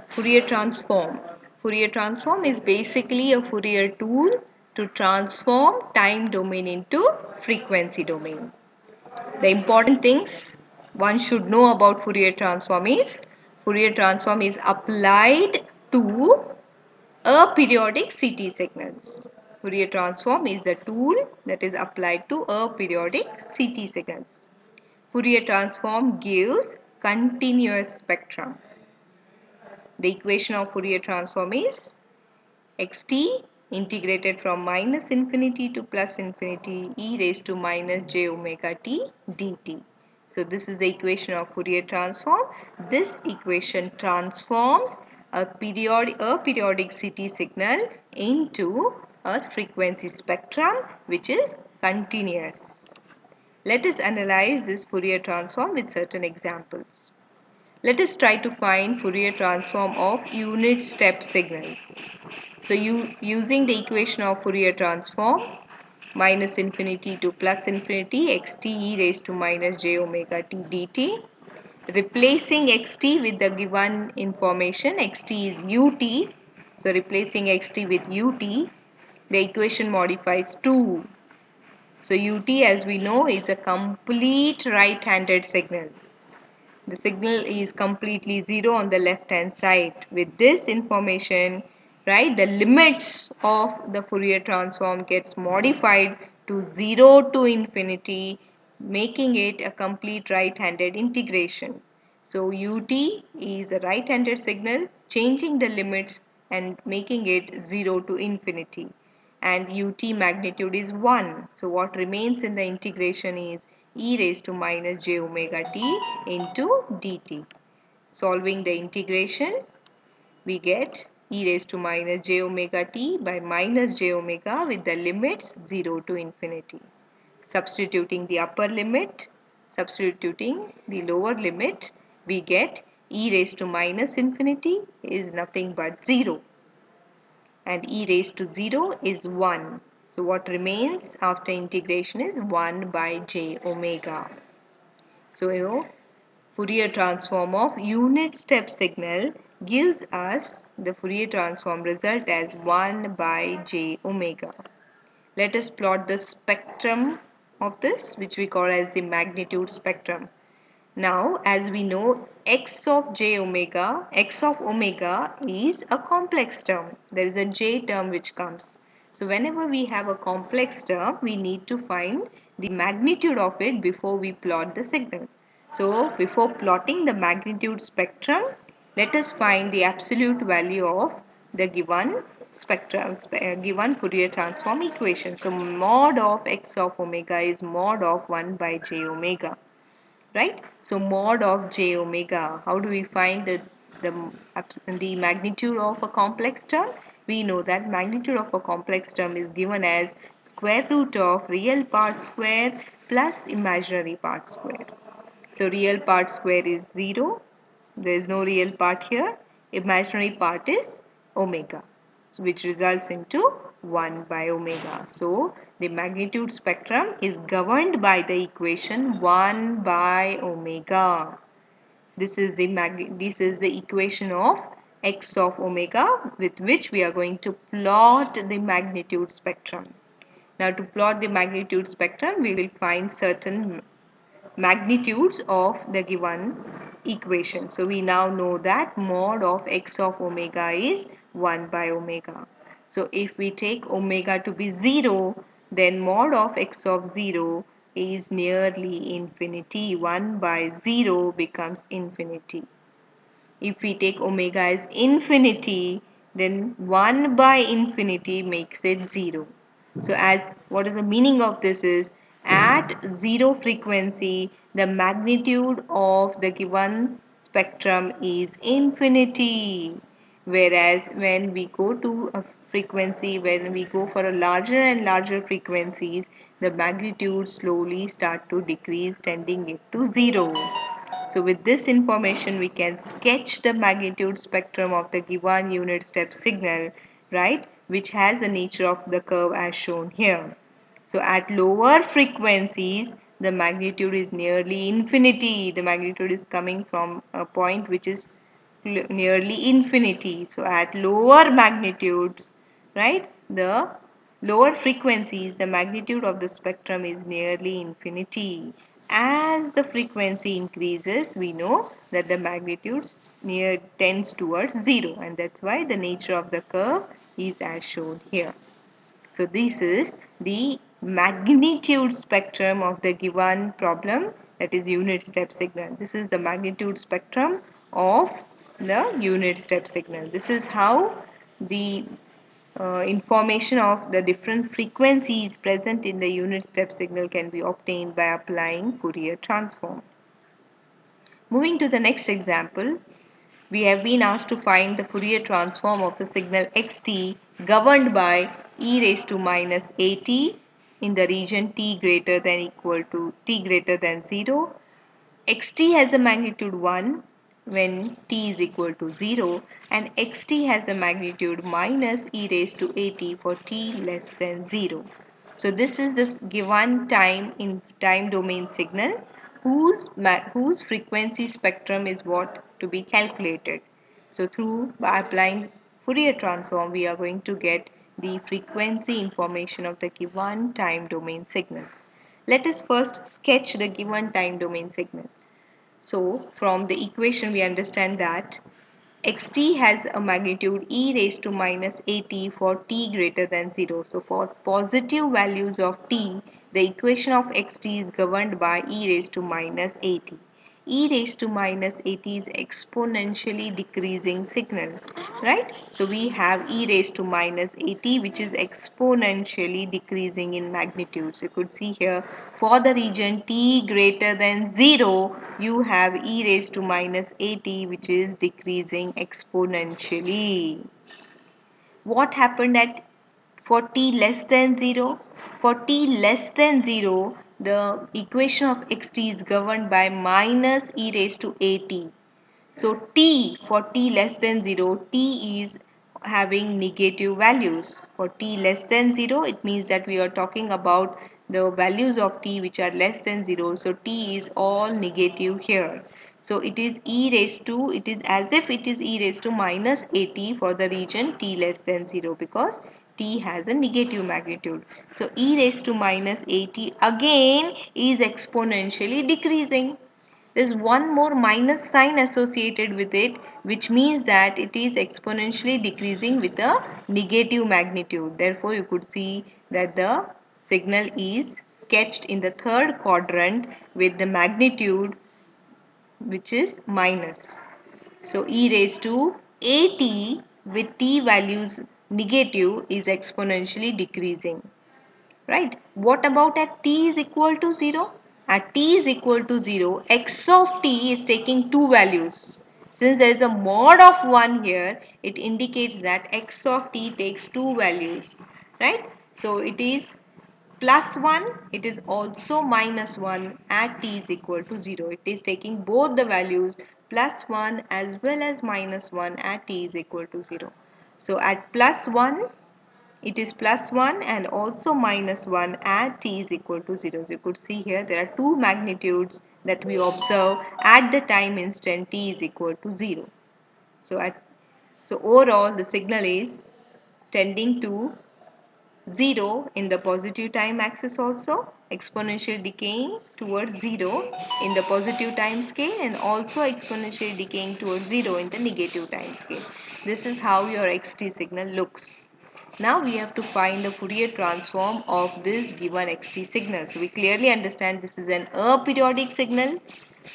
Fourier transform. Fourier transform is basically a Fourier tool to transform time domain into frequency domain. The important things one should know about Fourier transform is applied to aperiodic CT signals. Fourier transform is the tool that is applied to aperiodic CT signals. Fourier transform gives continuous spectrum. The equation of Fourier transform is xt integrated from minus infinity to plus infinity e raised to minus j omega t dt. So this is the equation of Fourier transform. This equation transforms a periodic CT signal into a frequency spectrum which is continuous. Let us analyze this Fourier transform with certain examples. Let us try to find Fourier transform of unit step signal. So using the equation of Fourier transform, minus infinity to plus infinity xt e raised to minus j omega t dt, replacing xt with the given information, xt is ut, so replacing xt with ut, the equation modifies to. So ut, as we know, is a complete right-handed signal. The signal is completely zero on the left hand side. With this information, right, the limits of the Fourier transform gets modified to 0 to infinity, making it a complete right-handed integration. So ut is a right-handed signal, changing the limits and making it 0 to infinity. And ut magnitude is 1. So what remains in the integration is e raised to minus j omega t into dt. Solving the integration, we get e raised to minus j omega t by minus j omega with the limits 0 to infinity. Substituting the upper limit, substituting the lower limit, we get e raised to minus infinity is nothing but 0. And e raised to 0 is 1. So what remains after integration is 1 by j omega. So Fourier transform of unit step signal gives us the Fourier transform result as 1 by j omega. Let us plot the spectrum of this, which we call as the magnitude spectrum. Now, as we know, x of omega is a complex term. There is a j term which comes. So, whenever we have a complex term, we need to find the magnitude of it before we plot the signal. So, before plotting the magnitude spectrum, let us find the absolute value of the given spectrum, given Fourier transform equation. So, mod of x of omega is mod of 1 by j omega. Right? So mod of j omega, how do we find the magnitude of a complex term? We know that magnitude of a complex term is given as square root of real part square plus imaginary part square. So real part square is 0. There is no real part here. Imaginary part is omega, so which results into 1 by omega. So the magnitude spectrum is governed by the equation 1 by omega. This is the equation of x of omega with which we are going to plot the magnitude spectrum. Now to plot the magnitude spectrum, we will find certain magnitudes of the given equation. So we now know that mod of x of omega is 1 by omega. So if we take omega to be 0, then mod of x of 0 is nearly infinity. 1 by 0 becomes infinity. If we take omega as infinity, then 1 by infinity makes it 0. So as what is the meaning of this is, at 0 frequency, the magnitude of the given spectrum is infinity. Whereas when we go to a frequency, when we go for a larger and larger frequencies, the magnitude slowly start to decrease, tending it to 0. So with this information, we can sketch the magnitude spectrum of the given unit step signal, right, which has the nature of the curve as shown here. So at lower frequencies, the magnitude is nearly infinity. The magnitude is coming from a point which is nearly infinity. So at lower magnitudes, right, the lower frequencies, the magnitude of the spectrum is nearly infinity. As the frequency increases, we know that the magnitude near tends towards zero, and that's why the nature of the curve is as shown here. So this is the magnitude spectrum of the given problem, that is unit step signal. This is the magnitude spectrum of the unit step signal. This is how the information of the different frequencies present in the unit step signal can be obtained by applying Fourier transform. Moving to the next example, we have been asked to find the Fourier transform of the signal xt governed by e raised to minus at in the region t greater than equal to t greater than 0. Xt has a magnitude 1 when t is equal to 0, and xt has a magnitude minus e raised to at for t less than 0. So this is the given time in time domain signal whose frequency spectrum is what to be calculated. So by applying Fourier transform, we are going to get the frequency information of the given time domain signal. Let us first sketch the given time domain signal. So from the equation we understand that xt has a magnitude e raised to minus at for t greater than 0. So for positive values of t, the equation of xt is governed by e raised to minus at. E raised to minus at is exponentially decreasing signal, right? So we have e raised to minus at, which is exponentially decreasing in magnitude. So you could see here for the region t greater than 0, you have e raised to minus at, which is decreasing exponentially. What happened at for t less than 0? For t less than 0, the equation of xt is governed by minus e raised to at. So t, for t less than 0, t is having negative values. For t less than 0, it means that we are talking about the values of t which are less than 0. So t is all negative here. So it is it is as if it is e raised to minus at for the region t less than 0, because t has a negative magnitude. So e raised to minus at again is exponentially decreasing. There's one more minus sign associated with it, which means that it is exponentially decreasing with a negative magnitude. Therefore, you could see that the signal is sketched in the third quadrant with the magnitude which is minus. So e raised to at with t values negative is exponentially decreasing. Right? What about at t is equal to 0? At t is equal to 0, x of t is taking two values. Since there is a mod of 1 here, it indicates that x of t takes two values. Right? So it is plus 1, it is also minus 1 at t is equal to 0. It is taking both the values plus 1 as well as minus 1 at t is equal to 0. So at plus 1, it is plus 1 and also minus 1 at t is equal to 0. So you could see here there are two magnitudes that we observe at the time instant t is equal to 0. So overall the signal is tending to 0 in the positive time axis also, exponentially decaying towards 0 in the positive time scale, and also exponentially decaying towards 0 in the negative time scale. This is how your xt signal looks. Now we have to find the Fourier transform of this given xt signal. So we clearly understand this is an aperiodic signal.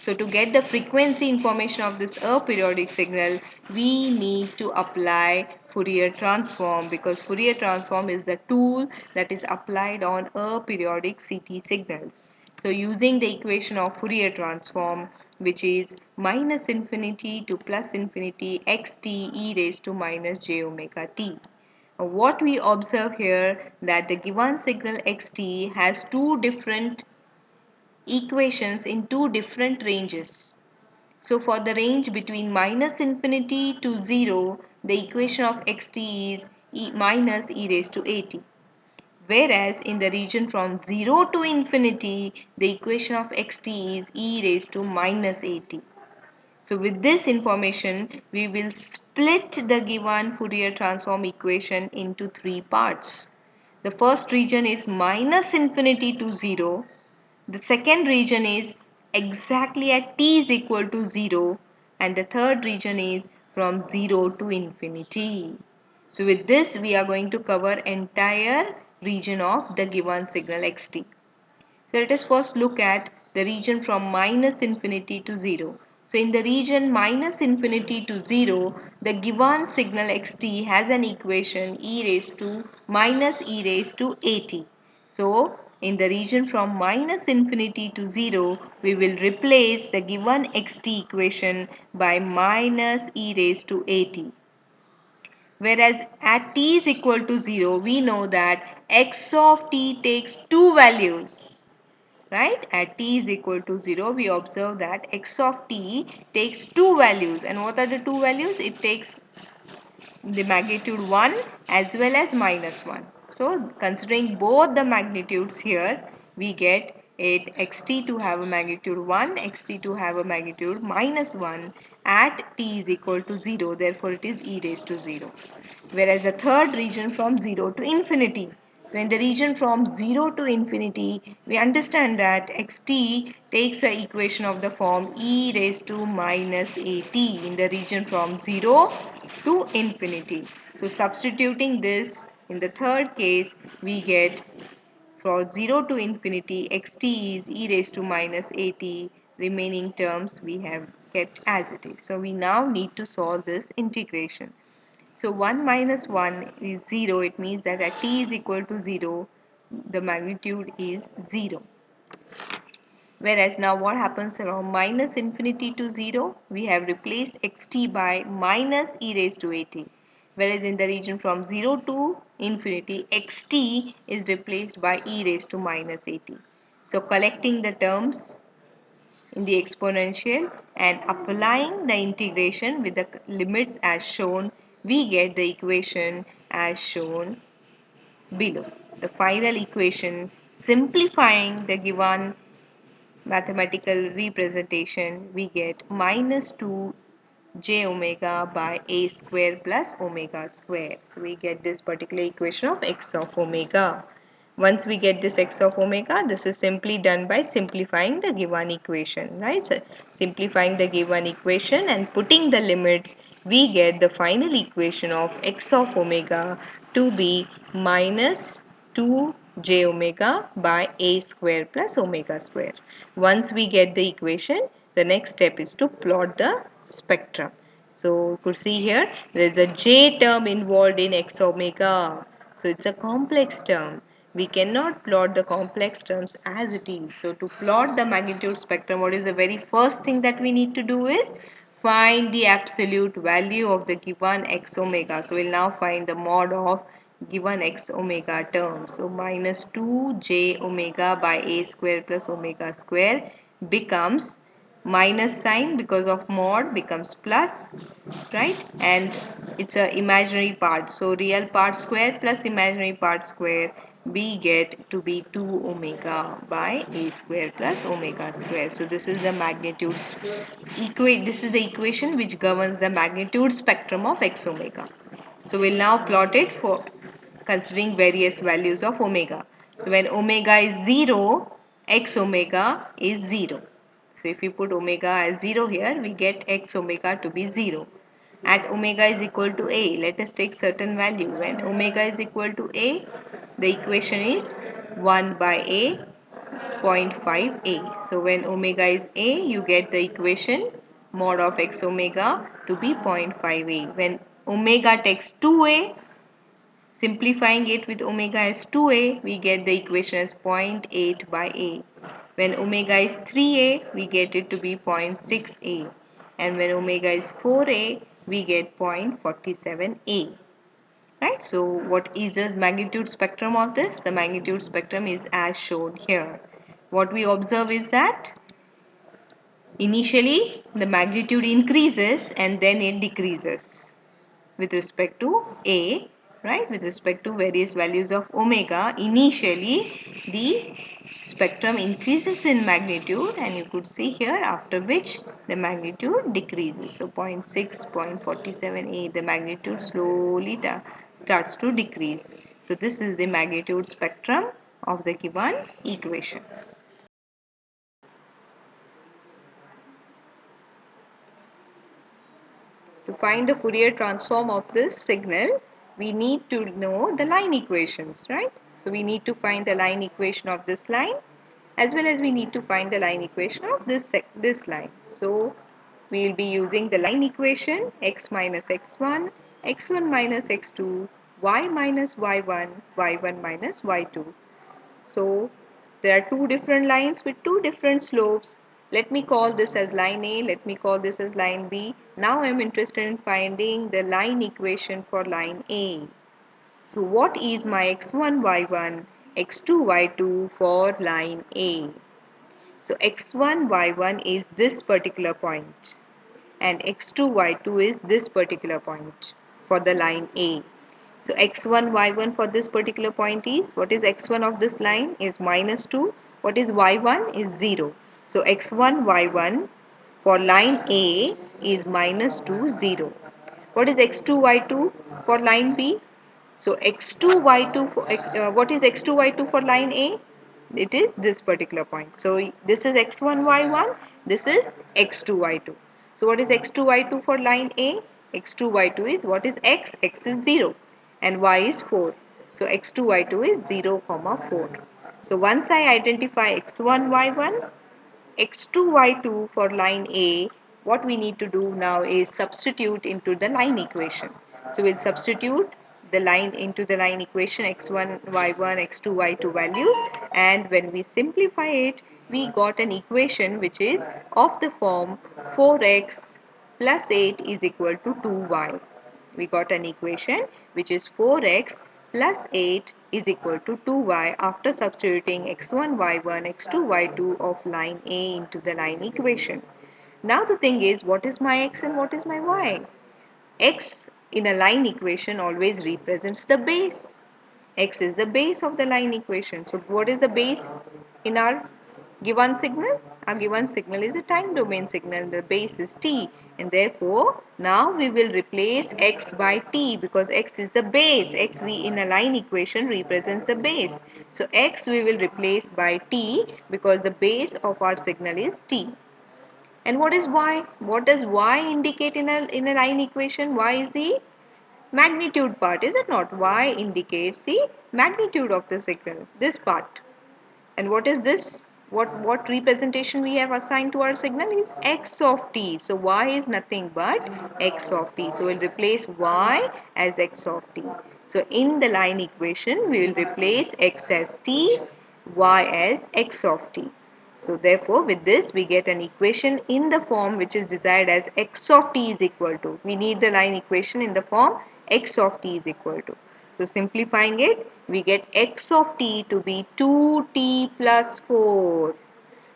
So to get the frequency information of this aperiodic signal, we need to apply Fourier transform, because Fourier transform is the tool that is applied on aperiodic CT signals. So using the equation of Fourier transform, which is minus infinity to plus infinity xt e raised to minus j omega t. What we observe here that the given signal xt has two different equations in two different ranges. So for the range between minus infinity to 0, the equation of xt is minus e raised to at. Whereas in the region from 0 to infinity, the equation of xt is e raised to minus at. So with this information, we will split the given Fourier transform equation into three parts. The first region is minus infinity to 0. The second region is exactly at t is equal to 0. And the third region is from 0 to infinity. So with this, we are going to cover entire region of the given signal xt. So let us first look at the region from minus infinity to 0. So in the region minus infinity to 0, the given signal xt has an equation e raised to minus e raised to at. So in the region from minus infinity to 0, we will replace the given xt equation by minus e raised to at. Whereas at t is equal to 0, we know that x of t takes two values. Right? At t is equal to 0, we observe that x of t takes two values. And what are the two values? It takes the magnitude 1 as well as minus 1. So, considering both the magnitudes here, we get it xt to have a magnitude 1, xt to have a magnitude minus 1 at t is equal to 0. Therefore, it is e raised to 0. Whereas the third region from 0 to infinity. So in the region from 0 to infinity, we understand that xt takes the equation of the form e raised to minus at in the region from 0 to infinity. So substituting this in the third case, we get from 0 to infinity xt is e raised to minus at. Remaining terms we have kept as it is. So we now need to solve this integration. So 1 minus 1 is 0. It means that at t is equal to 0, the magnitude is 0. Whereas now what happens around minus infinity to 0? We have replaced xt by minus e raised to at. Whereas in the region from 0 to infinity, xt is replaced by e raised to minus at. So collecting the terms in the exponential and applying the integration with the limits as shown, we get the equation as shown below. The final equation, simplifying the given mathematical representation, we get minus 2 j omega by a square plus omega square. So we get this particular equation of x of omega. Once we get this x of omega, this is simply done by simplifying the given equation, right? So simplifying the given equation and putting the limits, we get the final equation of x of omega to be minus 2 j omega by a square plus omega square. Once we get the equation, the next step is to plot the spectrum. So you could see here there is a j term involved in x omega. So it's a complex term. We cannot plot the complex terms as it is. So to plot the magnitude spectrum, what is the very first thing that we need to do is find the absolute value of the given x omega. So we'll now find the mod of given x omega term. So minus 2 j omega by a square plus omega square becomes minus sign because of mod becomes plus, right? And it's a imaginary part. So real part square plus imaginary part square, we get to be 2 omega by a square plus omega square. So this is the magnitude this is the equation which governs the magnitude spectrum of x omega. So we'll now plot it for considering various values of omega. So when omega is 0, x omega is 0. So if we put omega as 0 here, we get x omega to be 0. At omega is equal to a, let us take certain value. When omega is equal to a, the equation is 1 by a 0.5a. So when omega is a, you get the equation mod of x omega to be 0.5a. When omega takes 2a, simplifying it with omega as 2a, we get the equation as 0.8 by a. When omega is 3a, we get it to be 0.6a. And when omega is 4a, we get 0.47a. Right? So what is the magnitude spectrum of this? The magnitude spectrum is as shown here. What we observe is that initially the magnitude increases and then it decreases with respect to a. right? With respect to various values of omega, initially the spectrum increases in magnitude, and you could see here after which the magnitude decreases. So 0.6, 0.47a, the magnitude slowly starts to decrease. So this is the magnitude spectrum of the given equation. To find the Fourier transform of this signal, we need to know the line equations, right? So we need to find the line equation of this line, as well as we need to find the line equation of this line. So we will be using the line equation x minus x1, x1 minus x2, y minus y1, y1 minus y2. So there are two different lines with two different slopes. Let me call this as line A, let me call this as line B. Now I am interested in finding the line equation for line A. So what is my x1, y1, x2, y2 for line A? So x1, y1 is this particular point, and x2, y2 is this particular point for the line A. So x1, y1 for this particular point is, what is x1 of this line is minus 2. What is y1 is 0. So x1, y1 for line A is minus 2, 0. What is x2, y2 for line B? So x2, y2 for, what is x2, y2 for line A? It is this particular point. So this is x1, y1, this is x2, y2. So what is x2, y2 for line A? x2, y2 is, what is x? X is 0 and y is 4. So x2, y2 is 0, 4. So once I identify x1, y1, x2, y2 for line A, what we need to do now is substitute into the line equation. So we'll substitute the line into the line equation x1, y1, x2, y2 values, and when we simplify it, we got an equation which is of the form 4x plus 8 is equal to 2y. We got an equation which is 4x plus 8 is equal to 2y after substituting x1, y1, x2, y2 of line A into the line equation. Now the thing is, what is my x and what is my y? X in a line equation always represents the base. X is the base of the line equation. So what is the base in our given signal? Our given signal is a time domain signal. The base is t, and therefore now we will replace x by t because x is the base. X we in a line equation represents the base. So x we will replace by t because the base of our signal is t. And what is y? What does y indicate in a line equation? Y is the magnitude part, is it not? Y indicates the magnitude of the signal, this part. And what is this? What representation we have assigned to our signal is x of t. So y is nothing but x of t. So we'll replace y as x of t. So in the line equation, we will replace x as t, y as x of t. So therefore, with this, we get an equation in the form which is desired as x of t is equal to. We need the line equation in the form x of t is equal to. So simplifying it, we get x of t to be 2t plus 4.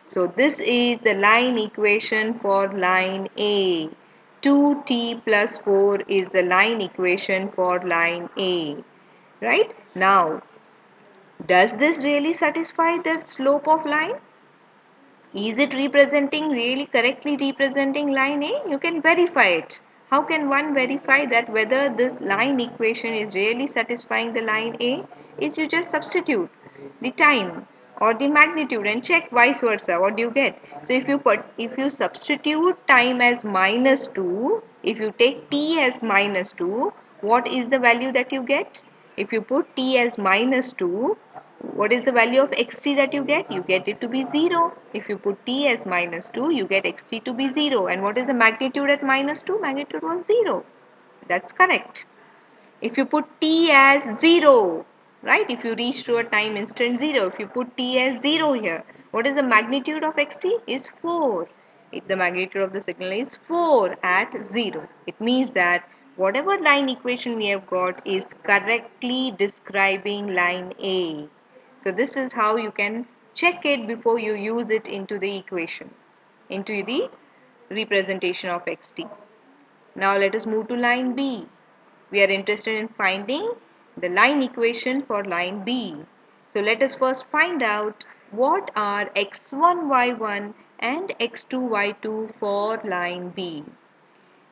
So this is the line equation for line A. 2t plus 4 is the line equation for line A. Right? Now, does this really satisfy the slope of line? Is it representing, really correctly representing line A? You can verify it. How can one verify that whether this line equation is really satisfying the line A? Is you just substitute the time or the magnitude and check vice versa. What do you get? So if you substitute time as minus 2, if you take t as minus 2, what is the value that you get? If you put t as minus 2, what is the value of xt that you get? You get it to be 0. If you put t as minus 2, you get xt to be 0. And what is the magnitude at minus 2? Magnitude was 0. That's correct. If you put t as 0, right? If you reach to a time instant 0, if you put t as 0 here, what is the magnitude of xt? Is 4. If the magnitude of the signal is 4 at 0. It means that whatever line equation we have got is correctly describing line A. So this is how you can check it before you use it into the equation, into the representation of xt. Now let us move to line B. We are interested in finding the line equation for line B. So let us first find out what are x1, y1 and x2, y2 for line B.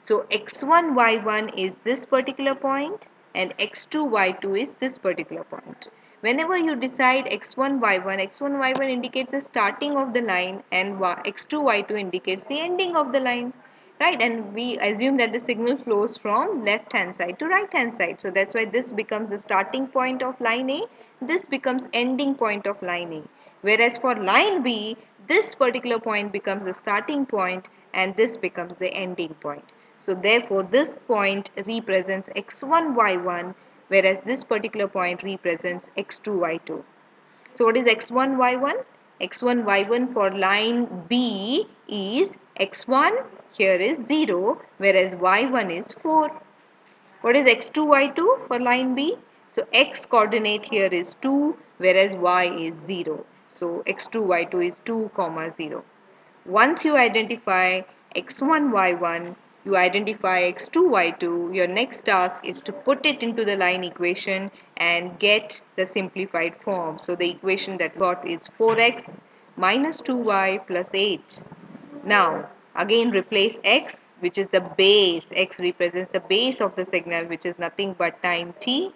So x1, y1 is this particular point and x2, y2 is this particular point. Whenever you decide x1, y1 indicates the starting of the line and x2, y2 indicates the ending of the line. Right, and we assume that the signal flows from left hand side to right hand side. So that's why this becomes the starting point of line A, this becomes ending point of line A. Whereas for line B, this particular point becomes the starting point and this becomes the ending point. So therefore this point represents x1, y1, whereas this particular point represents x2, y2. So what is x1, y1? x1, y1 for line B is x1 here is 0, whereas y1 is 4. What is x2, y2 for line B? So x coordinate here is 2, whereas y is 0. So x2, y2 is 2, 0. Once you identify x1, y1, you identify x2, y2, your next task is to put it into the line equation and get the simplified form. So the equation that got is 4x minus 2y plus 8. Now, again replace x, which is the base. X represents the base of the signal, which is nothing but time t.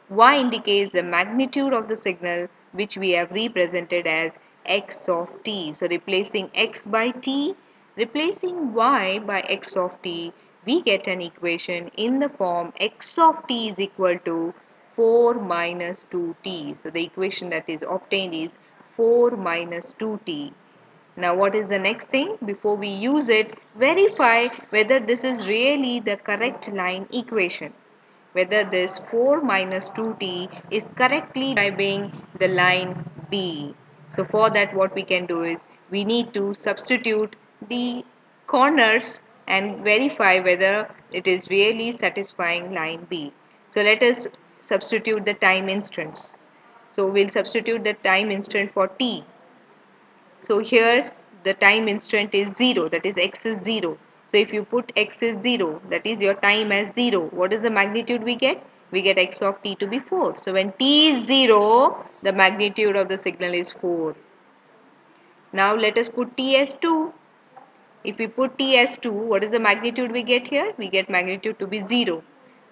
Y indicates the magnitude of the signal, which we have represented as x of t. So replacing x by t, replacing y by x of t, we get an equation in the form x of t is equal to 4 minus 2t. So the equation that is obtained is 4 minus 2t. Now what is the next thing? Before we use it, verify whether this is really the correct line equation. Whether this 4 minus 2t is correctly describing the line B. So for that what we can do is, we need to substitute the corners and verify whether it is really satisfying line B. So let us substitute the time instants. So we'll substitute the time instant for t. So here the time instant is 0, that is x is 0. So if you put x is 0, that is your time as 0, what is the magnitude we get? We get x of t to be 4. So when t is 0, the magnitude of the signal is 4. Now let us put t as 2. If we put t as 2, what is the magnitude we get here? We get magnitude to be 0.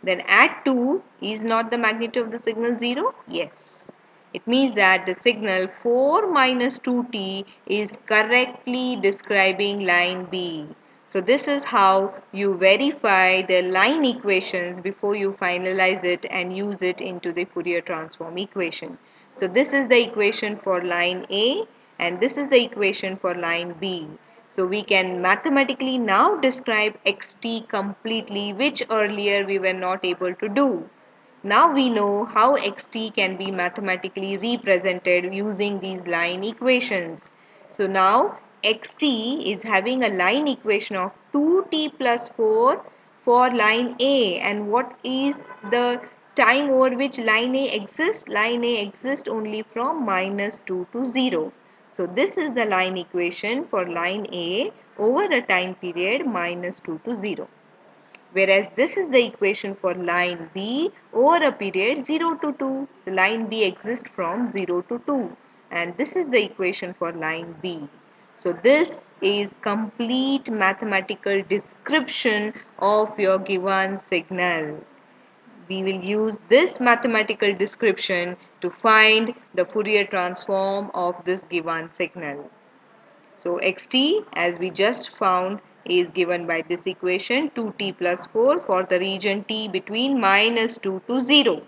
Then add 2, is not the magnitude of the signal 0? Yes. It means that the signal 4 minus 2t is correctly describing line B. So this is how you verify the line equations before you finalize it and use it into the Fourier transform equation. So this is the equation for line A and this is the equation for line B. So we can mathematically now describe xt completely, which earlier we were not able to do. Now we know how xt can be mathematically represented using these line equations. So now xt is having a line equation of 2t plus 4 for line A. And what is the time over which line A exists? Line A exists only from minus 2 to 0. So this is the line equation for line A over a time period minus 2 to 0. Whereas this is the equation for line B over a period 0 to 2. So line B exists from 0 to 2. And this is the equation for line B. So this is complete mathematical description of your given signal. We will use this mathematical description to find the Fourier transform of this given signal. So xt, as we just found, is given by this equation 2t plus 4 for the region t between minus 2 to 0.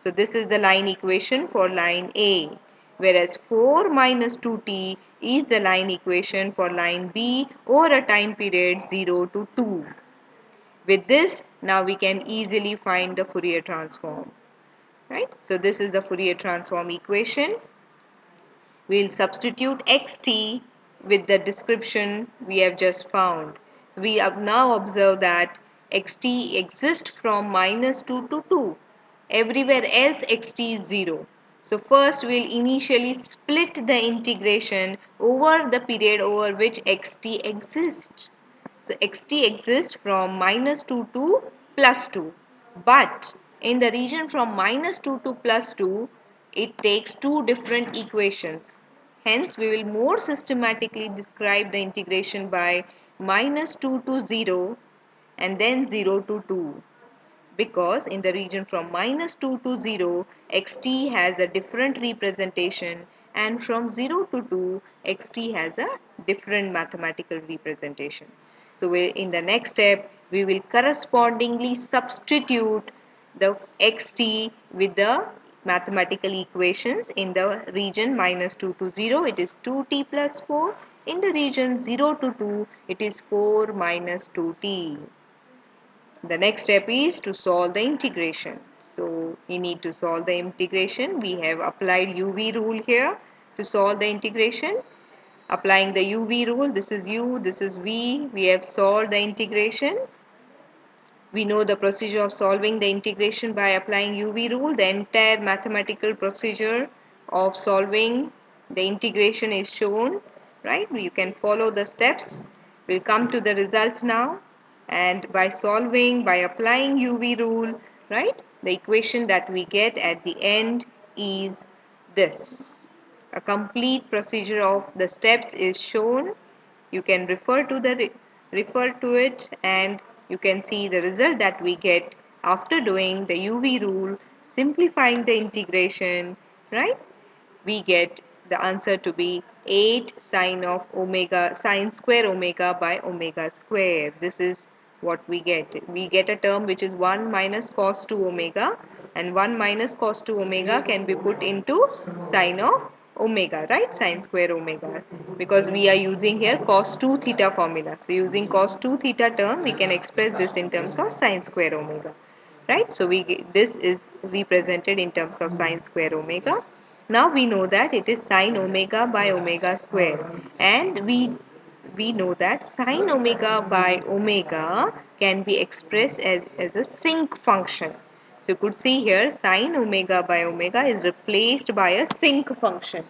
So this is the line equation for line A. Whereas 4 minus 2t is the line equation for line B over a time period 0 to 2. With this, now we can easily find the Fourier transform. Right? So this is the Fourier transform equation. We'll substitute xt with the description we have just found. We have now observed that xt exists from minus 2 to 2. Everywhere else xt is 0. So first we'll initially split the integration over the period over which xt exists. So xt exists from minus 2 to plus 2. But In the region from minus 2 to plus 2, it takes two different equations. Hence, we will more systematically describe the integration by minus 2 to 0 and then 0 to 2. Because in the region from minus 2 to 0, xt has a different representation, and from 0 to 2, xt has a different mathematical representation. So in the next step, we will correspondingly substitute the xt with the mathematical equations. In the region minus 2 to 0, it is 2t plus 4. In the region 0 to 2, it is 4 minus 2t. The next step is to solve the integration. So we need to solve the integration. We have applied UV rule here to solve the integration. Applying the UV rule, this is U, this is V. We have solved the integration. We know the procedure of solving the integration by applying UV rule. The entire mathematical procedure of solving the integration is shown, right? You can follow the steps. We'll come to the result now. And by solving, by applying UV rule, right, the equation that we get at the end is this. A complete procedure of the steps is shown. You can refer to it, and you can see the result that we get after doing the UV rule, simplifying the integration, right? We get the answer to be 8 sine square omega by omega square. This is what we get. We get a term which is 1 minus cos 2 omega, and 1 minus cos 2 omega can be put into sine of omega, right? Sine square omega, because we are using here cos 2 theta formula. So using cos 2 theta term, we can express this in terms of sine square omega, right? So this is represented in terms of sine square omega. Now we know that it is sine omega by omega square, and we know that sine omega by omega can be expressed as a sinc function. So you could see here sine omega by omega is replaced by a sinc function.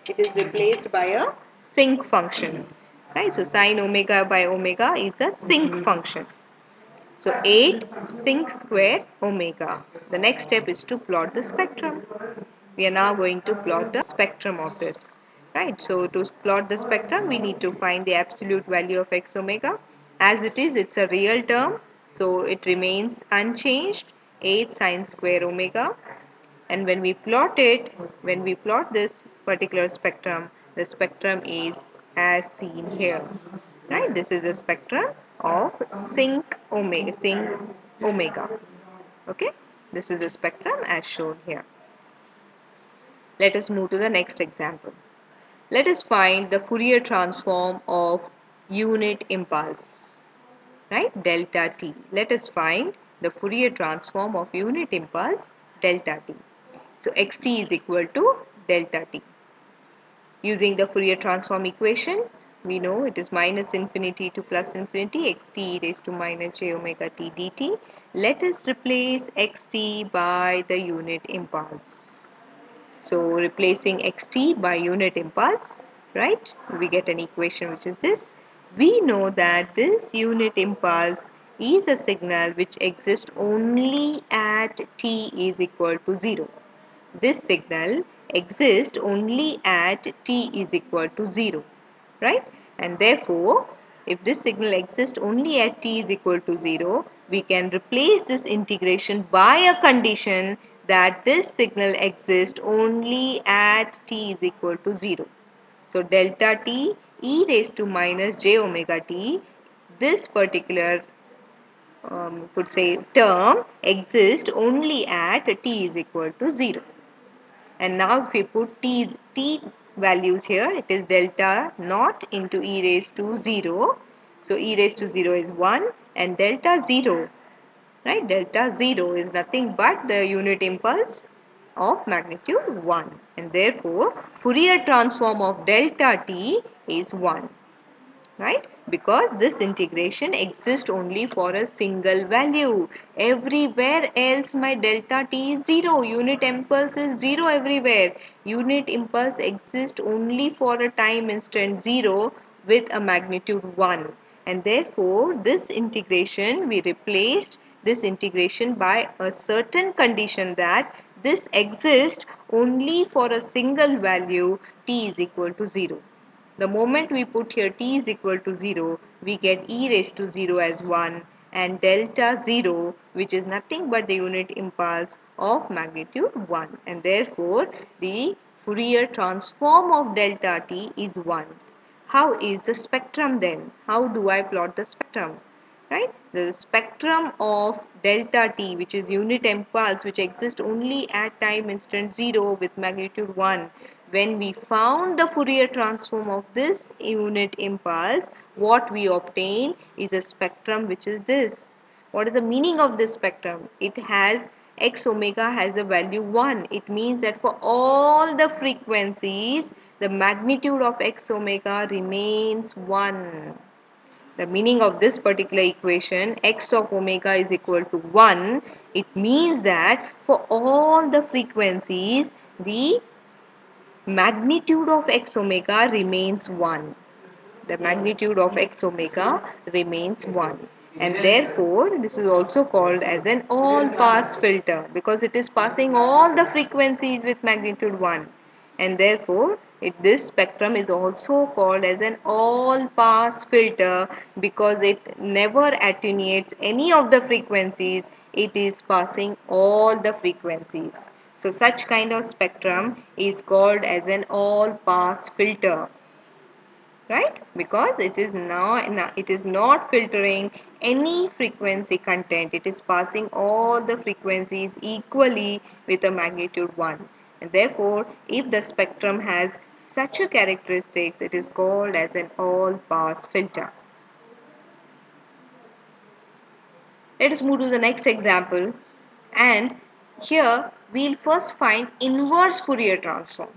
It is replaced by a sinc function, right? So sine omega by omega is a sinc function. So 8 sinc square omega. The next step is to plot the spectrum. We are now going to plot the spectrum of this, right? So to plot the spectrum, we need to find the absolute value of x omega. As it is, it's a real term, so it remains unchanged, 8 sine square omega. And when we plot it, when we plot this particular spectrum, the spectrum is as seen here, right? This is the spectrum of sinc omega. Okay, this is the spectrum as shown here. Let us move to the next example. Let us find the Fourier transform of unit impulse, right? Delta t. Let us find the Fourier transform of unit impulse delta t. So xt is equal to delta t. Using the Fourier transform equation, we know it is minus infinity to plus infinity xt e raised to minus j omega t dt. Let us replace xt by the unit impulse. So replacing xt by unit impulse, right? We get an equation which is this. We know that this unit impulse is a signal which exists only at t is equal to 0. This signal exists only at t is equal to 0, right? And therefore, if this signal exists only at t is equal to 0, we can replace this integration by a condition that this signal exists only at t is equal to 0. So delta t e raised to minus j omega t, this particular could say term exists only at t is equal to 0. And now if we put t values here, it is delta naught into e raised to 0. So e raised to 0 is 1, and delta 0, right? Delta 0 is nothing but the unit impulse of magnitude 1. And therefore, Fourier transform of delta t is 1. Right? Because this integration exists only for a single value. Everywhere else my delta t is 0. Unit impulse is 0 everywhere. Unit impulse exists only for a time instant 0 with a magnitude 1. And therefore, this integration we replaced this integration by a certain condition that this exists only for a single value t is equal to 0. The moment we put here t is equal to 0, we get e raised to 0 as 1 and delta 0, which is nothing but the unit impulse of magnitude 1, and therefore the Fourier transform of delta t is 1. How is the spectrum then? How do I plot the spectrum? Right? The spectrum of delta t, which is unit impulse, which exists only at time instant 0 with magnitude 1. When we found the Fourier transform of this unit impulse, what we obtain is a spectrum which is this. What is the meaning of this spectrum? It has x omega has a value 1. It means that for all the frequencies, the magnitude of x omega remains 1. The meaning of this particular equation, x of omega is equal to 1, it means that for all the frequencies, the magnitude of x omega remains 1. The magnitude of x omega remains 1. And therefore, this is also called as an all-pass filter because it is passing all the frequencies with magnitude 1. And therefore, this spectrum is also called as an all-pass filter because it never attenuates any of the frequencies. It is passing all the frequencies. So, such kind of spectrum is called as an all-pass filter. Right, because it is not filtering any frequency content. It is passing all the frequencies equally with a magnitude 1, and therefore if the spectrum has such a characteristics, it is called as an all pass filter. Let us move to the next example, and here we'll first find inverse Fourier transform.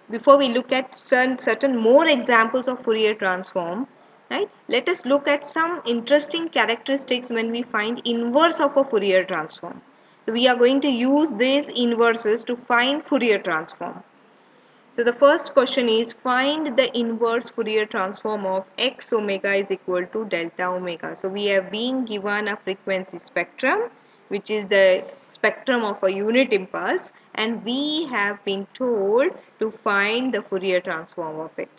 Before we look at certain more examples of Fourier transform, right, let us look at some interesting characteristics when we find inverse of a Fourier transform. So we are going to use these inverses to find Fourier transform. So the first question is, find the inverse Fourier transform of x omega is equal to delta omega. So we have been given a frequency spectrum, which is the spectrum of a unit impulse, and we have been told to find the Fourier transform of it.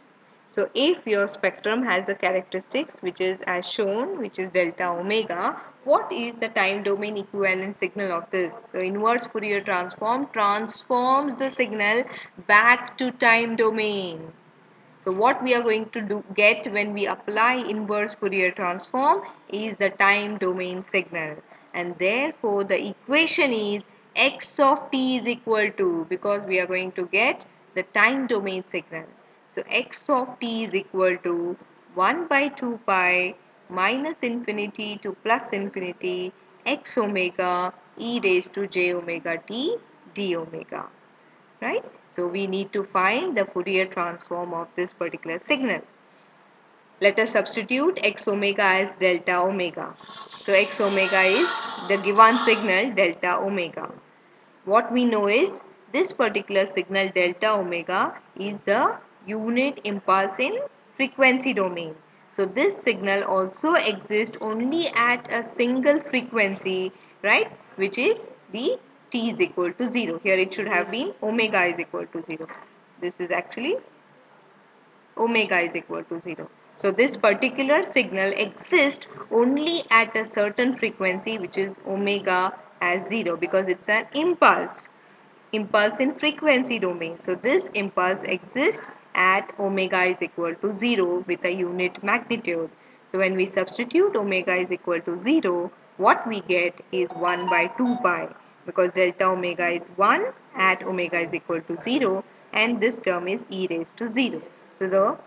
So if your spectrum has the characteristics which is as shown, which is delta omega, what is the time domain equivalent signal of this? So inverse Fourier transform transforms the signal back to time domain. So what we are going to get when we apply inverse Fourier transform is the time domain signal, and therefore the equation is x of t is equal to, because we are going to get the time domain signal. So x of t is equal to 1 by 2 pi minus infinity to plus infinity x omega e raised to j omega t d omega. Right? So we need to find the Fourier transform of this particular signal. Let us substitute x omega as delta omega. So x omega is the given signal delta omega. What we know is this particular signal delta omega is the unit impulse in frequency domain. So this signal also exists only at a single frequency, right, which is the t is equal to 0. Here it should have been omega is equal to 0. This is actually omega is equal to 0. So this particular signal exists only at a certain frequency, which is omega as 0, because it's an impulse in frequency domain. So this impulse exists at omega is equal to 0 with a unit magnitude. So when we substitute omega is equal to 0, what we get is 1 by 2 pi, because delta omega is 1 at omega is equal to 0, and this term is e raised to 0. So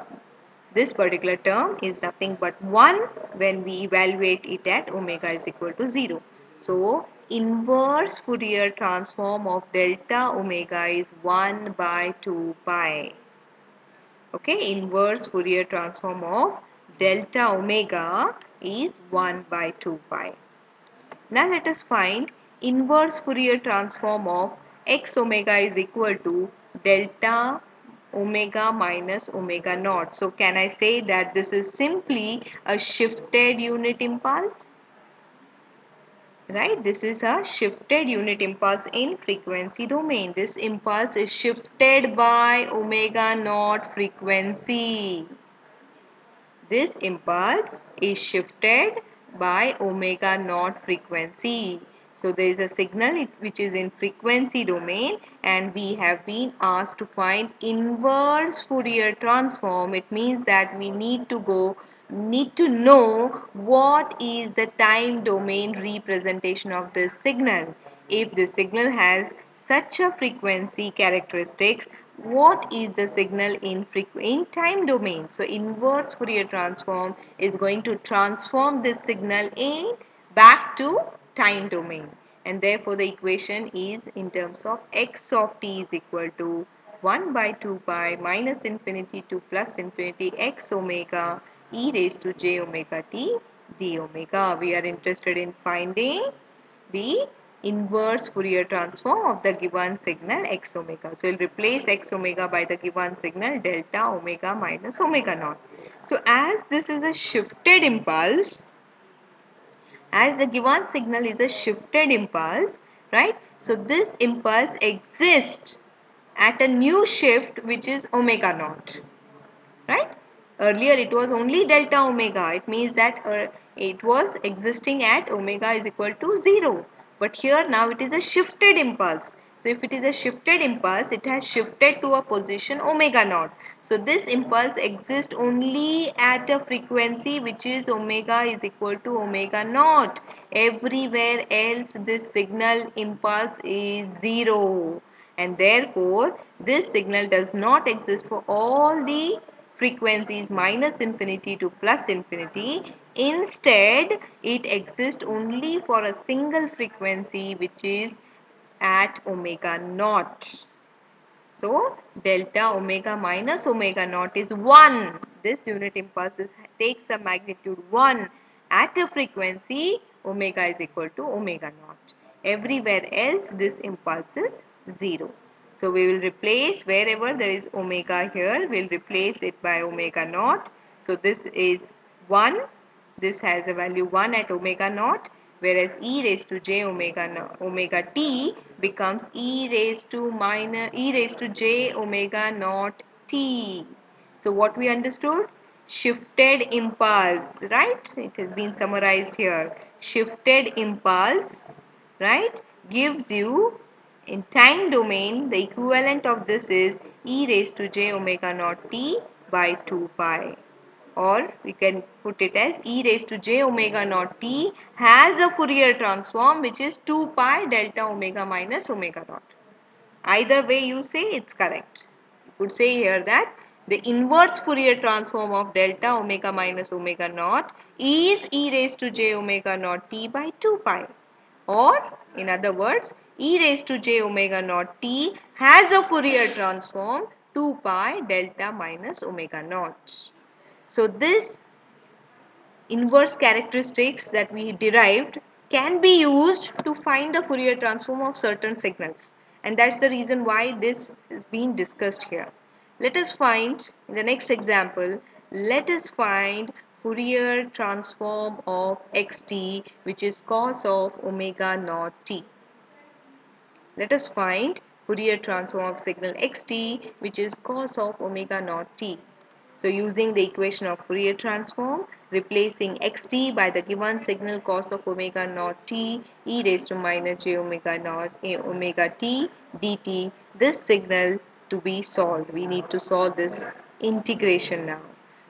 this particular term is nothing but 1 when we evaluate it at omega is equal to 0. So inverse Fourier transform of delta omega is 1 by 2 pi. Okay, inverse Fourier transform of delta omega is 1 by 2 pi. Now let us find inverse Fourier transform of x omega is equal to delta omega minus omega naught. So can I say that this is simply a shifted unit impulse? right? This is a shifted unit impulse in frequency domain. This impulse is shifted by omega naught frequency. This impulse is shifted by omega naught frequency. So there is a signal which is in frequency domain, and we have been asked to find inverse Fourier transform. It means that we need to know what is the time domain representation of this signal. If the signal has such a frequency characteristics, what is the signal in time domain? So inverse Fourier transform is going to transform this signal in back to time domain, and therefore the equation is in terms of x of t is equal to 1 by 2 pi minus infinity to plus infinity x omega e raised to j omega t d omega. We are interested in finding the inverse Fourier transform of the given signal x omega. So, we'll replace x omega by the given signal delta omega minus omega naught. So, as this is a shifted impulse, as the given signal is a shifted impulse, right? So, this impulse exists at a new shift which is omega naught, right? Earlier it was only delta omega. It means that it was existing at omega is equal to 0. But here now it is a shifted impulse. So if it is a shifted impulse, it has shifted to a position omega naught. So this impulse exists only at a frequency which is omega is equal to omega naught. Everywhere else this signal impulse is 0. And therefore this signal does not exist for all the frequencies minus infinity to plus infinity. Instead, it exists only for a single frequency which is at omega naught. So, delta omega minus omega naught is 1. This unit impulse takes a magnitude 1 at a frequency omega is equal to omega naught. Everywhere else this impulse is 0. So, we will replace wherever there is omega here, we will replace it by omega naught. So, this is 1. This has a value 1 at omega naught, whereas e raised to j omega t becomes e raised to j omega naught t. So what we understood? Shifted impulse, right? It has been summarized here. Shifted impulse, right, gives you in time domain the equivalent of this is e raised to j omega naught t by 2 pi, or we can put it as e raised to j omega naught t has a Fourier transform which is 2 pi delta omega minus omega naught. Either way you say it's correct. You could say here that the inverse Fourier transform of delta omega minus omega naught is e raised to j omega naught t by 2 pi. Or in other words, e raised to j omega naught t has a Fourier transform 2 pi delta minus omega naught. So this inverse characteristics that we derived can be used to find the Fourier transform of certain signals, and that's the reason why this is being discussed here. Let us find in the next example, let us find Fourier transform of xt which is cos of omega naught t. Let us find Fourier transform of signal xt which is cos of omega naught t. So using the equation of Fourier transform, replacing xt by the given signal cos of omega naught t e raised to minus j omega naught omega t dt, this signal to be solved. We need to solve this integration now.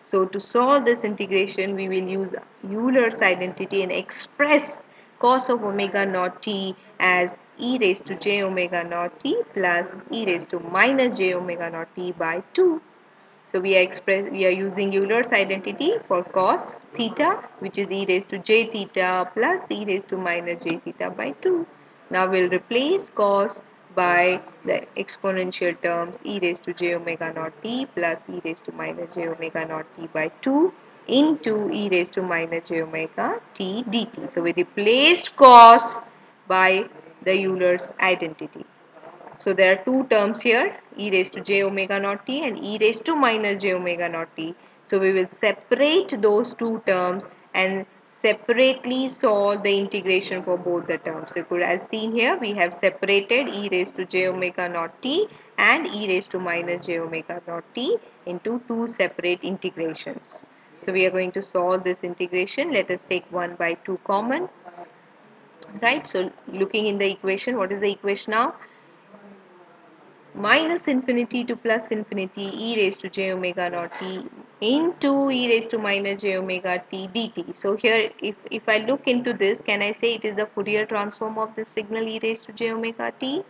So to solve this integration, we will use Euler's identity and express cos of omega naught t as e raised to j omega naught t plus e raised to minus j omega naught t by 2. So we are using Euler's identity for cos theta, which is e raised to j theta plus e raised to minus j theta by 2. Now we'll replace cos by the exponential terms e raised to j omega naught t plus e raised to minus j omega naught t by 2 into e raised to minus j omega t dt. So we replaced cos by the Euler's identity. So there are two terms here, e raised to j omega naught t and e raised to minus j omega naught t. So we will separate those two terms and separately solve the integration for both the terms. So as seen here, we have separated e raised to j omega naught t and e raised to minus j omega naught t into two separate integrations. So we are going to solve this integration. Let us take 1 by 2 common. Right, so looking in the equation, what is the equation now? Minus infinity to plus infinity e raised to j omega naught t into e raised to minus j omega t dt. So here if I look into this, can I say it is the Fourier transform of this signal e raised to j omega t?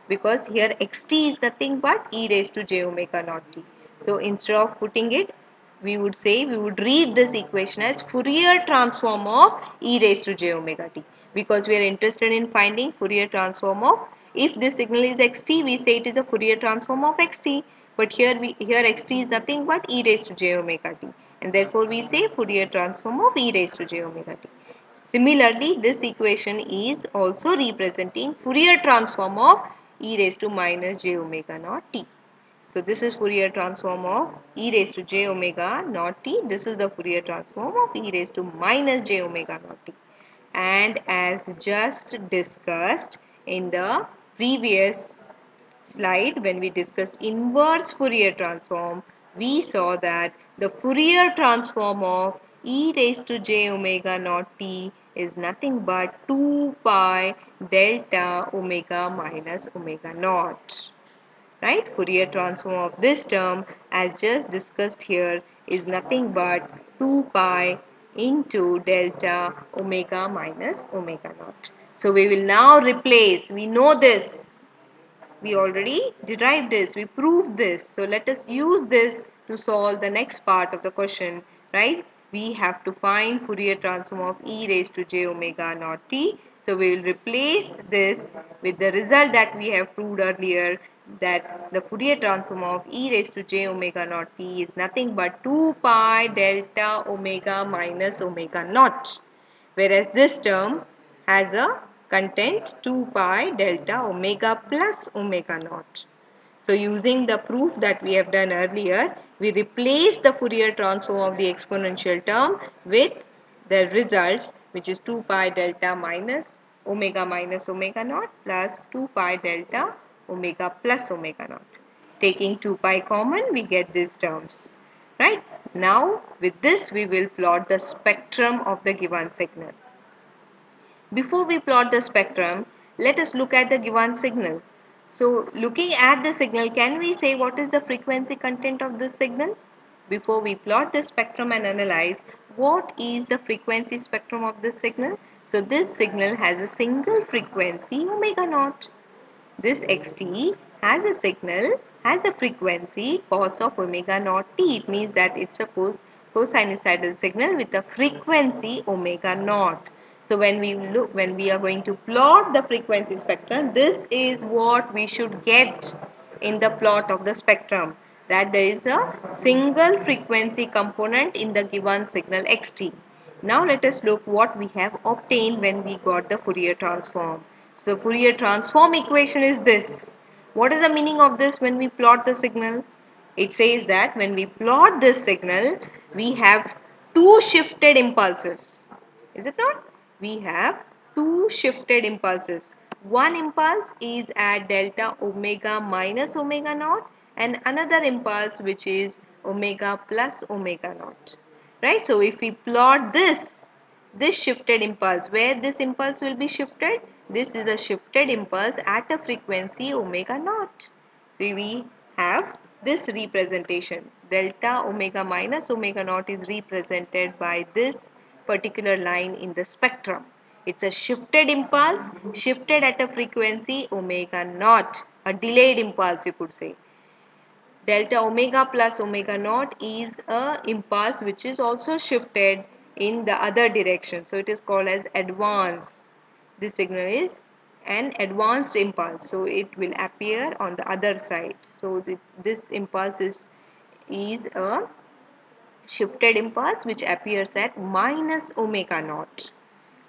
Because here xt is nothing but e raised to j omega naught t. So instead of putting it, we would read this equation as Fourier transform of e raised to j omega t, because we are interested in finding Fourier transform of, if this signal is xt, we say it is a Fourier transform of xt, but here xt is nothing but e raised to j omega t, and therefore we say Fourier transform of e raised to j omega t. Similarly, this equation is also representing Fourier transform of e raised to minus j omega naught t. So this is Fourier transform of e raised to j omega naught t. This is the Fourier transform of e raised to minus j omega naught t. And as just discussed in the previous slide, when we discussed inverse Fourier transform, we saw that the Fourier transform of e raised to j omega naught t is nothing but 2 pi delta omega minus omega naught. Right? Fourier transform of this term, as just discussed here, is nothing but 2 pi into delta omega minus omega naught. So we will now replace, we know this, we already derived this, we proved this. So let us use this to solve the next part of the question, right? We have to find Fourier transform of e raised to j omega naught t. So we will replace this with the result that we have proved earlier, that the Fourier transform of e raised to j omega naught t is nothing but 2 pi delta omega minus omega naught, whereas this term has a content 2 pi delta omega plus omega naught. So using the proof that we have done earlier, we replace the Fourier transform of the exponential term with the results, which is 2 pi delta minus omega naught plus 2 pi delta omega plus omega naught. Taking 2 pi common, we get these terms. Right? Now, with this, we will plot the spectrum of the given signal. Before we plot the spectrum, let us look at the given signal. So, looking at the signal, can we say what is the frequency content of this signal? Before we plot the spectrum and analyze, what is the frequency spectrum of this signal? So, this signal has a single frequency omega naught. This xt has a signal, has a frequency cos of omega naught t. It means that it's a cosinusoidal signal with a frequency omega naught. So when we are going to plot the frequency spectrum, this is what we should get in the plot of the spectrum, that there is a single frequency component in the given signal xt. Now let us look what we have obtained when we got the Fourier transform. So the Fourier transform equation is this. What is the meaning of this when we plot the signal? It says that when we plot this signal, we have two shifted impulses. Is it not? We have two shifted impulses. One impulse is at delta omega minus omega naught, and another impulse which is omega plus omega naught. Right? So if we plot this shifted impulse, where this impulse will be shifted? This is a shifted impulse at a frequency omega naught. So we have this representation. Delta omega minus omega naught is represented by this particular line in the spectrum. It's a shifted impulse, shifted at a frequency omega naught, a delayed impulse you could say. Delta omega plus omega naught is a impulse which is also shifted in the other direction. So it is called as advance. This signal is an advanced impulse. So it will appear on the other side. So this impulse is a shifted impulse which appears at minus omega naught.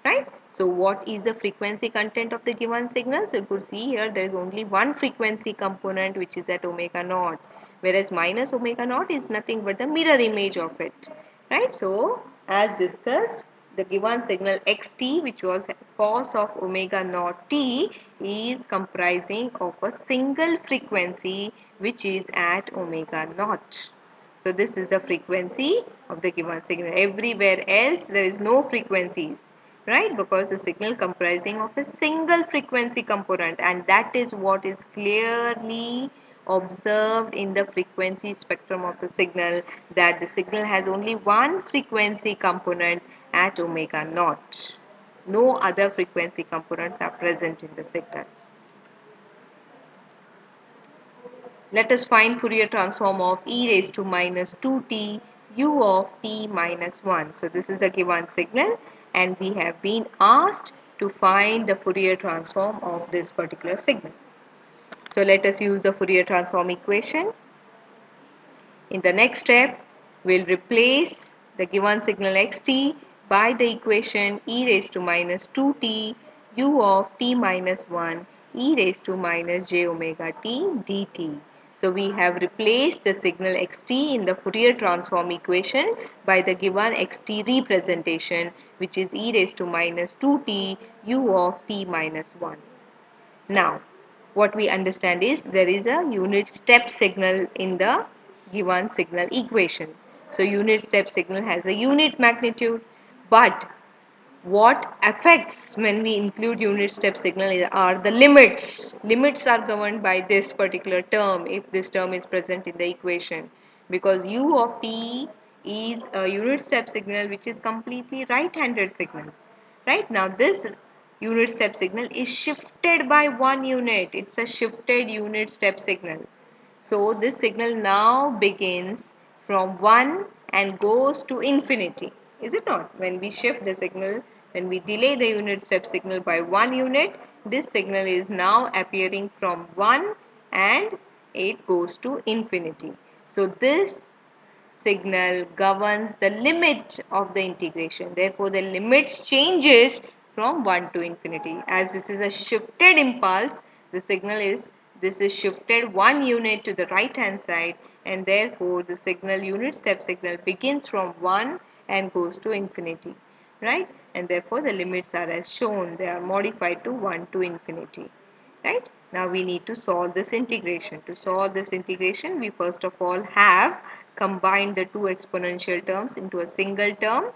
Right? So what is the frequency content of the given signal? So you could see here there is only one frequency component which is at omega naught, whereas minus omega naught is nothing but the mirror image of it. Right? So as discussed, the given signal xt, which was cos of omega naught t, is comprising of a single frequency which is at omega naught. So this is the frequency of the given signal. Everywhere else there is no frequencies, right? Because the signal comprising of a single frequency component, and that is what is clearly observed in the frequency spectrum of the signal, that the signal has only one frequency component at omega naught. No other frequency components are present in the signal. Let us find Fourier transform of e raised to minus 2t u of t minus 1. So this is the given signal, and we have been asked to find the Fourier transform of this particular signal. So let us use the Fourier transform equation. In the next step, we'll replace the given signal xt by the equation e raised to minus 2t u of t minus 1 e raised to minus j omega t dt. So we have replaced the signal xt in the Fourier transform equation by the given xt representation, which is e raised to minus 2t u of t minus 1. Now, what we understand is there is a unit step signal in the given signal equation. So, unit step signal has a unit magnitude, but what affects when we include unit step signal are the limits. Limits are governed by this particular term if this term is present in the equation, because u of t is a unit step signal which is completely right-handed signal. Right now this unit step signal is shifted by 1 unit. It's a shifted unit step signal. So this signal now begins from 1 and goes to infinity. Is it not? When we shift the signal, when we delay the unit step signal by 1 unit, this signal is now appearing from 1 and it goes to infinity. So this signal governs the limit of the integration. Therefore, the limits changes from 1 to infinity. As this is a shifted impulse, the signal is, this is shifted 1 unit to the right hand side, and therefore the signal, unit step signal, begins from 1 and goes to infinity, right? And therefore the limits are as shown. They are modified to 1 to infinity. Right? Now we need to solve this integration. To solve this integration, we first of all have combined the two exponential terms into a single term.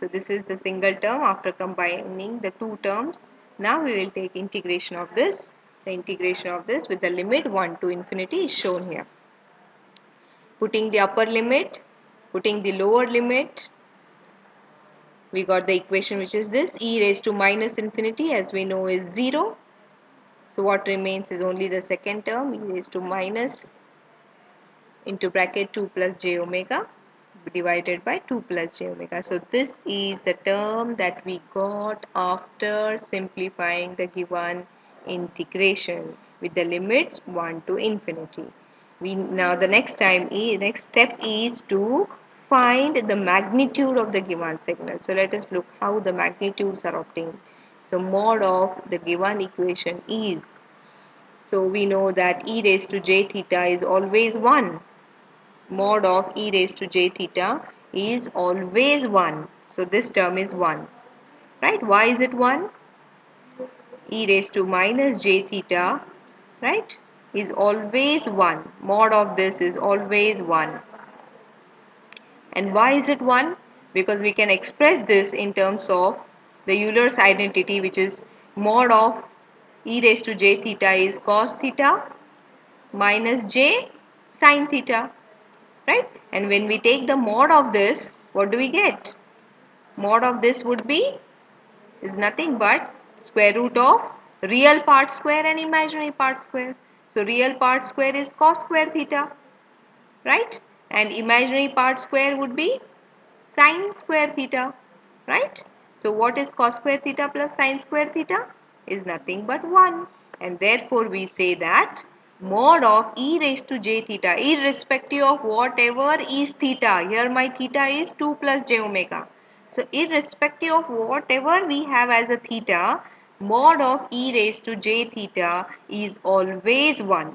So this is the single term after combining the two terms. Now we will take integration of this. The integration of this with the limit 1 to infinity is shown here. Putting the upper limit, putting the lower limit, we got the equation which is this, e raised to minus infinity, as we know, is 0. So what remains is only the second term, e raised to minus into bracket 2 plus j omega divided by 2 plus j omega. So this is the term that we got after simplifying the given integration with the limits 1 to infinity. Now the next step is to find the magnitude of the given signal. So let us look how the magnitudes are obtained. So mod of the given equation is, so we know that e raised to j theta is always 1. Mod of e raised to j theta is always 1. So this term is 1. Right? Why is it 1? E raised to minus j theta, right, is always 1. Mod of this is always 1. And why is it 1? Because we can express this in terms of the Euler's identity, which is mod of e raised to j theta is cos theta minus j sin theta, right? And when we take the mod of this, what do we get? Mod of this would be, is nothing but square root of real part square and imaginary part square. So real part square is cos square theta, right? And imaginary part square would be sin square theta, right? So what is cos square theta plus sin square theta? Is nothing but 1. And therefore we say that mod of e raised to j theta, irrespective of whatever is theta, here my theta is 2 plus j omega. So irrespective of whatever we have as a theta, mod of e raised to j theta is always 1,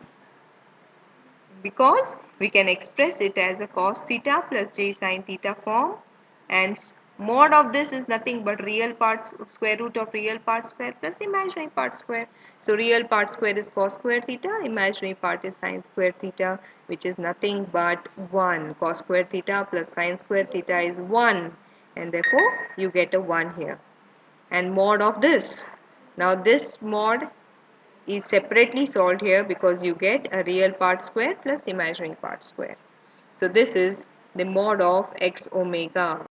because we can express it as a cos theta plus j sin theta form, and Mod of this is nothing but real part square root of real part square plus imaginary part square. So real part square is cos square theta, imaginary part is sin square theta, which is nothing but 1. Cos square theta plus sin square theta is 1, and therefore you get a 1 here. And mod of this. Now this mod is separately solved here because you get a real part square plus imaginary part square. So this is the mod of x omega.